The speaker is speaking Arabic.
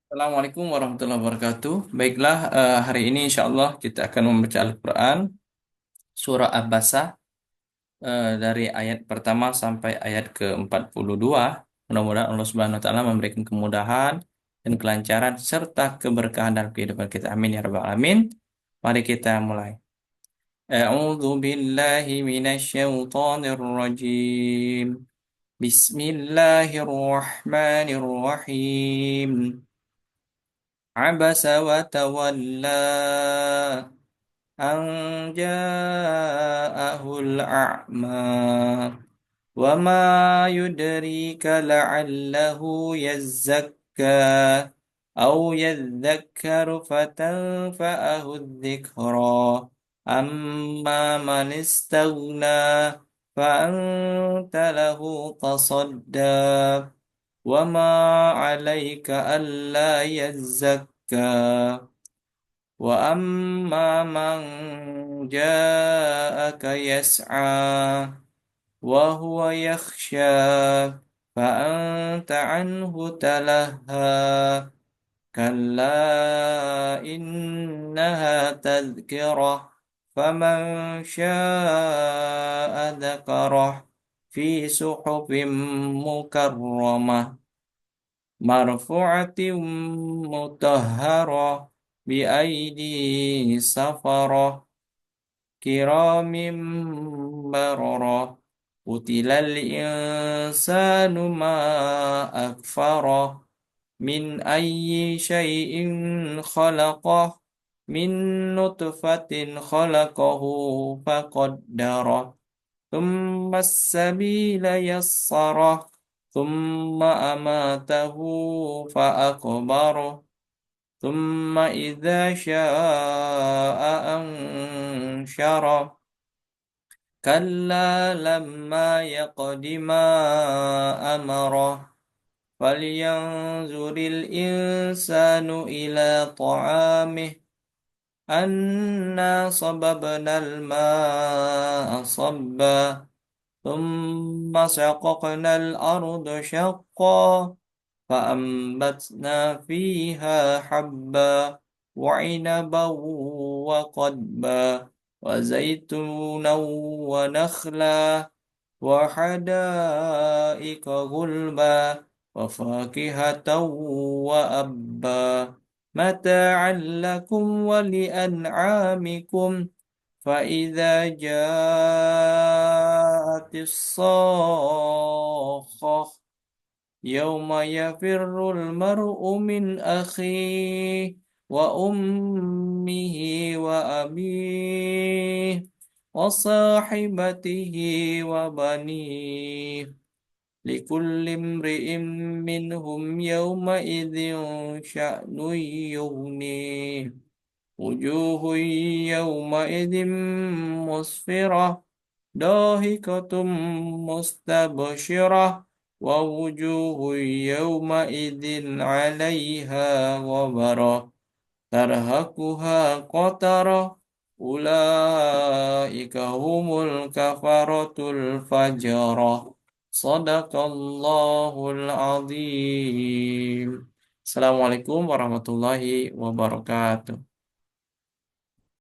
Assalamualaikum warahmatullahi wabarakatuh. Baiklah, hari ini insya Allah kita akan membaca Al-Quran, surah Abasa, dari ayat pertama sampai ayat ke-42. Mudah-mudahan Allah Subhanahu wa Ta'ala memberikan kemudahan dan kelancaran serta keberkahan dalam kehidupan kita. Amin ya Rabbal 'Alamin. Mari kita mulai. A'udzu billahi minasyaitonir rajim. Bismillahirrahmanirrahim. عبس وتولى أن جاءه الأعمى وما يدريك لعله يزكى أو يذكر فتنفعه الذكرى أما من استغنى فأنت له تصدى وما عليك ألا يزكى وأما من جاءك يسعى وهو يخشى فأنت عنه تلهى كلا إنها تذكرة فمن شاء ذكره في صحف مكرمة مرفوعة مطهرة بأيدي سفرة كرام بررة قتل الإنسان ما أكفره من أي شيء خلقه من نطفة خلقه فقدره ثم السبيل يسره ثم أماته فأقبره ثم إذا شاء أنشره كلا لما يقض ما أمره فلينظر الإنسان إلى طعامه أنا صببنا الماء صبا ثم شققنا الأرض شقا فأنبتنا فيها حبا وعنبا وقضبا وزيتونا ونخلا وحدائق غلبا وفاكهة وأبا متاعا لكم ولأنعامكم فإذا جاءت الصاخة يوم يفر المرء من أخيه وأمه وأبيه وصاحبته وبنيه لكل امرئ منهم يومئذ شأن يغنيه وجوه يومئذ مسفرة ضاحكة مستبشرة ووجوه يومئذ عليها غبرة ترهقها قترة أولئك هم الكفرة الفجرة صدق الله العظيم. Assalamualaikum warahmatullahi wabarakatuh.